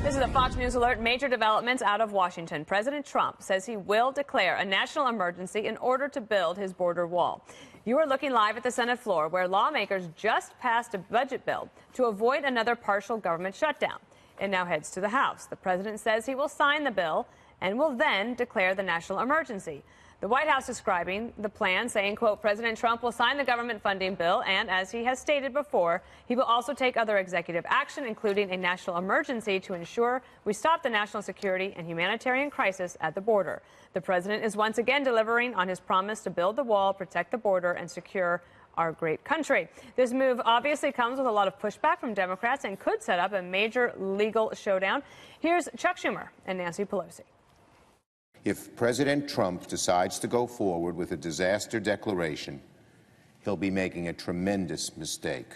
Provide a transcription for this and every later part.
This is a Fox News alert. Major developments out of Washington. President Trump says he will declare a national emergency in order to build his border wall. You are looking live at the Senate floor, where lawmakers just passed a budget bill to avoid another partial government shutdown. It now heads to the House. The president says he will sign the bill and will then declare the national emergency. The White House describing the plan, saying, quote, President Trump will sign the government funding bill, and as he has stated before, he will also take other executive action, including a national emergency, to ensure we stop the national security and humanitarian crisis at the border. The president is once again delivering on his promise to build the wall, protect the border, and secure our great country. This move obviously comes with a lot of pushback from Democrats and could set up a major legal showdown. Here's Chuck Schumer and Nancy Pelosi. If President Trump decides to go forward with a disaster declaration, he'll be making a tremendous mistake.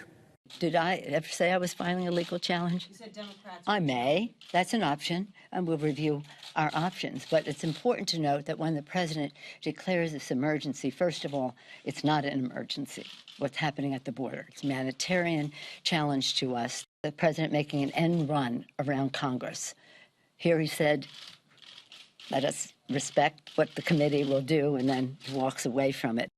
Did I ever say I was filing a legal challenge? You said Democrats. I may. That's an option, and we'll review our options. But it's important to note that when the president declares this emergency, first of all, it's not an emergency, what's happening at the border. It's a humanitarian challenge to us. The president making an end run around Congress. Here he said, let us respect what the committee will do, and then he walks away from it.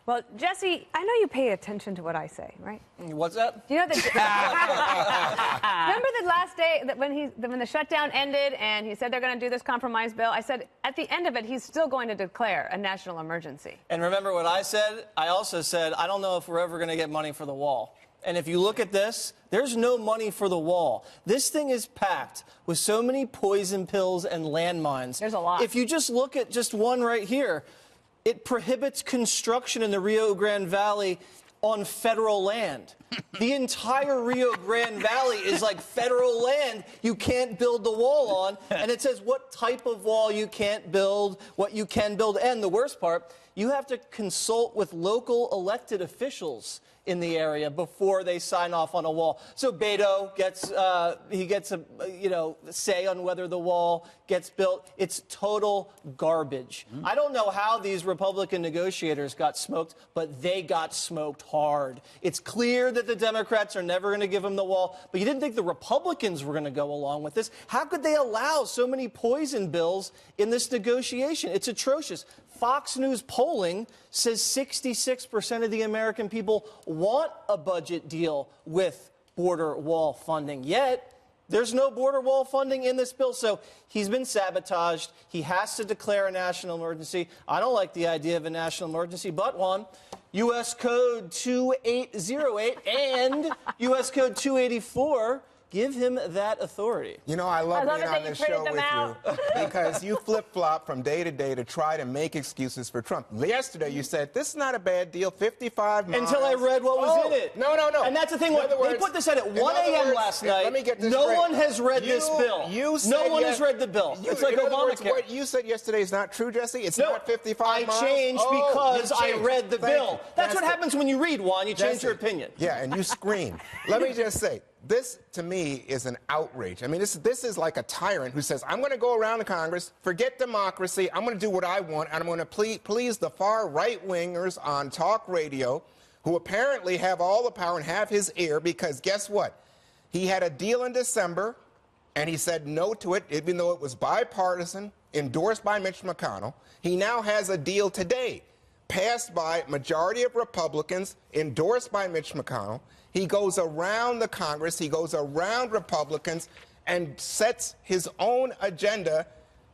Well, Jesse, I know you pay attention to what I say, right? What's that? Do you know that? Remember the last day that when the shutdown ended and he said they're going to do this compromise bill? I said at the end of it, he's still going to declare a national emergency. And remember what I said? I also said, I don't know if we're ever going to get money for the wall. And if you look at this, there's no money for the wall. This thing is packed with so many poison pills and landmines. There's a lot. If you just look at just one right here, it prohibits construction in the Rio Grande Valley on federal land. The entire Rio Grande Valley is like federal land you can't build the wall on. And it says what type of wall you can't build, what you can build. And the worst part, you have to consult with local elected officials in the area before they sign off on a wall. So Beto gets a say on whether the wall gets built. It's total garbage. I don't know how these Republican negotiators got smoked, but they got smoked hard. It's clear that the Democrats are never going to give them the wall, but you didn't think the Republicans were going to go along with this. How could they allow so many poison bills in this negotiation? It's atrocious. Fox News polling says 66% of the American people want a budget deal with border wall funding. Yet, there's no border wall funding in this bill. So he's been sabotaged. He has to declare a national emergency. I don't like the idea of a national emergency, but one. U.S. Code 2808 and U.S. Code 284 give him that authority. You know, I love being on this show with you because you flip-flop from day to day to try to make excuses for Trump. Yesterday you said, this is not a bad deal, 55 miles. Until I read what was in it. No. And that's the thing. They put this out at 1 a.m. last night. Let me get this no straight. one has read this bill. No one has read the bill. It's like Obamacare. What you said yesterday is not true, Jesse? It's not 55 miles? I changed because I read the bill. That's what happens when you read one. You change your opinion. Yeah, and you scream. Let me just say, this, to me, is an outrage. I mean, this is like a tyrant who says, I'm going to go around the Congress, forget democracy, I'm going to do what I want, and I'm going to please the far right-wingers on talk radio who apparently have all the power and have his ear because guess what? He had a deal in December, and he said no to it, even though it was bipartisan, endorsed by Mitch McConnell. He now has a deal today, passed by majority of Republicans, endorsed by Mitch McConnell. He goes around the Congress, he goes around Republicans, and sets his own agenda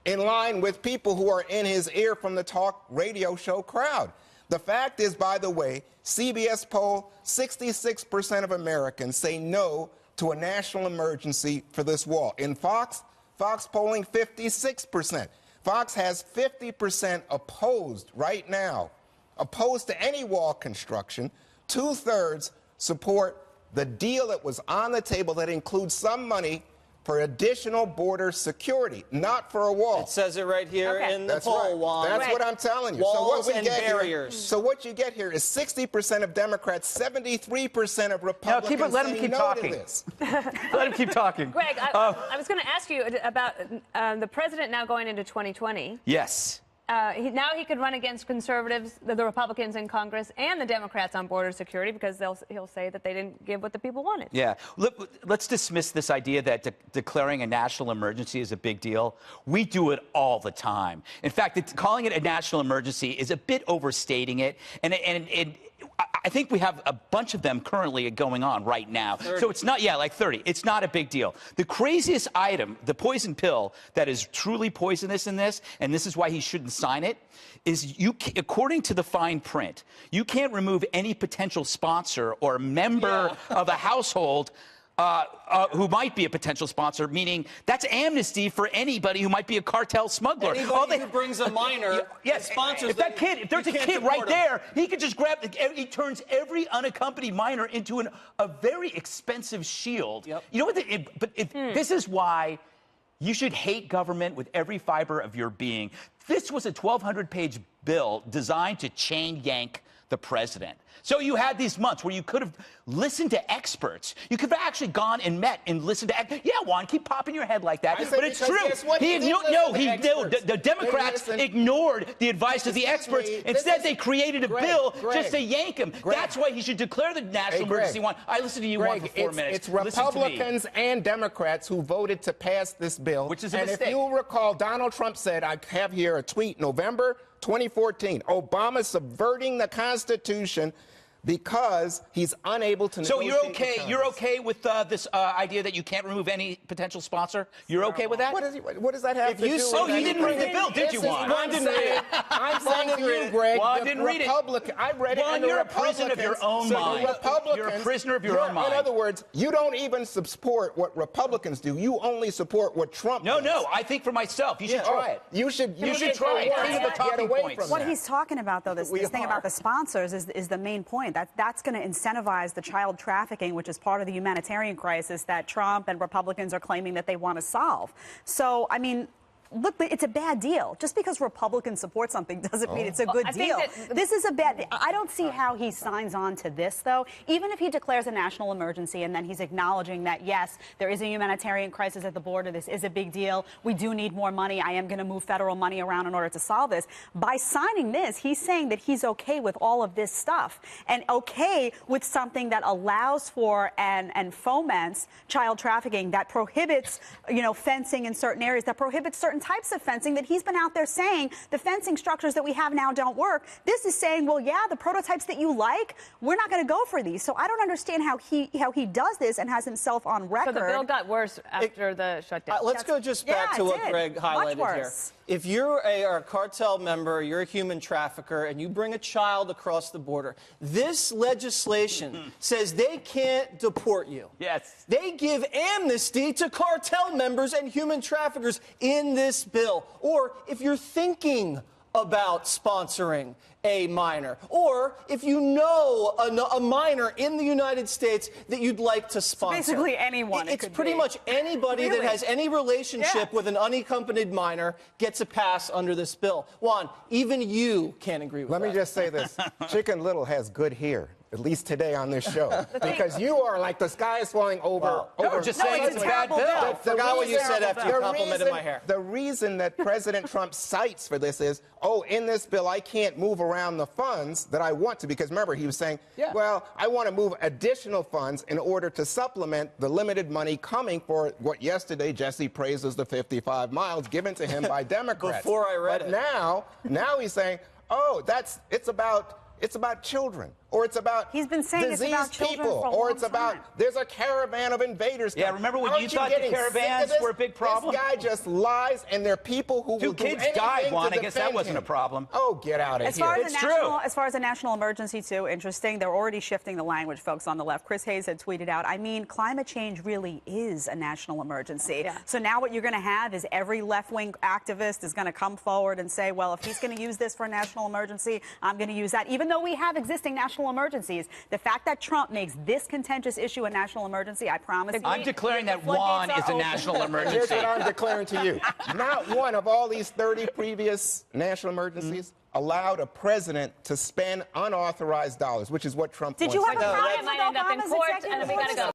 in line with people who are in his ear from the talk radio show crowd. The fact is, by the way, CBS poll, 66% of Americans say no to a national emergency for this wall. In Fox polling, 56%. Fox has 50% opposed right now, opposed to any wall construction. 2/3 support the deal that was on the table that includes some money for additional border security, not for a wall. It says it right here in the poll, Juan. That's what I'm telling you. Walls so what and barriers. So what you get here is 60% of Democrats, 73% of Republicans. No, let him keep talking. Let him keep talking. Greg, I was going to ask you about the president now going into 2020. Yes. Now he could run against conservatives, the Republicans in Congress, and the Democrats on border security because he'll say that they didn't give what the people wanted. Yeah. Let's dismiss this idea that declaring a national emergency is a big deal. We do it all the time. In fact, calling it a national emergency is a bit overstating it. And I think we have a bunch of them currently going on right now. 30. So it's not, like 30. It's not a big deal. The craziest item, the poison pill that is truly poisonous in this, and this is why he shouldn't sign it, is according to the fine print, you can't remove any potential sponsor or member of a household who might be a potential sponsor, meaning that's amnesty for anybody who might be a cartel smuggler. Anybody who brings a minor sponsors if that kid, if there's a kid right there, he could just grab, he turns every unaccompanied minor into a very expensive shield. Yep. You know what, this is why you should hate government with every fiber of your being. This was a 1,200-page bill designed to chain yank the president. So you had these months where you could have listened to experts. You could have actually gone and met and listened to. Yeah, Juan, keep popping your head like that. But it's true. The Democrats ignored the advice of the experts. Instead, they created a bill just to yank him. That's why he should declare the national emergency. Juan, I listened to you, Juan, for 4 minutes. It's Republicans and Democrats who voted to pass this bill. Which is a mistake. And if you'll recall, Donald Trump said, I have here a tweet, November 2014, Obama subverting the Constitution because he's unable to negotiate. So you're okay with this idea that you can't remove any potential sponsor? You're okay with that? What does that have to do with Oh, you didn't read the bill, did you, Juan? I'm saying to you, Greg, well, I didn't read it. I read it. Juan, you're a prisoner of your own mind. You're a prisoner of your own mind. In other words, you don't even support what Republicans do. You only support what Trump does. No, I think for myself. You should try it. You should try it. These are the talking points. What he's talking about, though, this thing about the sponsors is the main point. That's going to incentivize the child trafficking, which is part of the humanitarian crisis that Trump and Republicans are claiming that they want to solve. So, I mean, look, it's a bad deal. Just because Republicans support something doesn't mean it's a good deal. This is a bad. I don't see how he signs on to this, though. Even if he declares a national emergency and then he's acknowledging that, yes, there is a humanitarian crisis at the border. This is a big deal. We do need more money. I am going to move federal money around in order to solve this. By signing this, he's saying that he's okay with all of this stuff and okay with something that allows for and foments child trafficking, that prohibits, fencing in certain areas, that prohibits certain types of fencing that he's been out there saying the fencing structures that we have now don't work. This is saying, well, yeah, the prototypes that you like, we're not going to go for these. So I don't understand how he does this and has himself on record. So the bill got worse after the shutdown. Let's go just back to what Greg highlighted here. If you're a cartel member, you're a human trafficker, and you bring a child across the border, this legislation says they can't deport you. Yes. They give amnesty to cartel members and human traffickers in this bill. Or if you're thinking about sponsoring a minor, or if you know a minor in the United States that you'd like to sponsor. So basically anyone. It's pretty much anybody that has any relationship with an unaccompanied minor gets a pass under this bill. Juan, even you can't agree with that. Let me just say this. Chicken Little has good hair. At least today on this show, because you are like the sky is falling over. Just saying it's a bad bill. I forgot what you said after you complimented my hair. The reason that President Trump cites for this is, in this bill I can't move around the funds that I want to, because remember he was saying, well, I want to move additional funds in order to supplement the limited money coming for what yesterday Jesse praised as the 55 miles given to him by Democrats. Before I read it. Now he's saying, it's about children, or it's about he's been saying diseased it's about children people, for a or long it's about time. There's a caravan of invaders. Yeah, remember when you thought the caravans were a big problem? This guy just lies, and there are people who will do anything to defend him. 2 kids died, Juan. I guess that wasn't a problem. Oh, get out of here. It's true. As far as a national emergency, too, interesting. They're already shifting the language, folks, on the left. Chris Hayes had tweeted out, I mean, climate change really is a national emergency. Yeah. So now what you're going to have is every left-wing activist is going to come forward and say, well, if he's going to use this for a national emergency, I'm going to use that. Even though we have existing national emergencies, the fact that Trump makes this contentious issue a national emergency, I promise you. I'm declaring that Juan is a national emergency. Here's what I'm declaring to you. Not one of all these 30 previous national emergencies allowed a president to spend unauthorized dollars, which is what Trump wants. Did you have a problem It might end up in court, and then we got to go.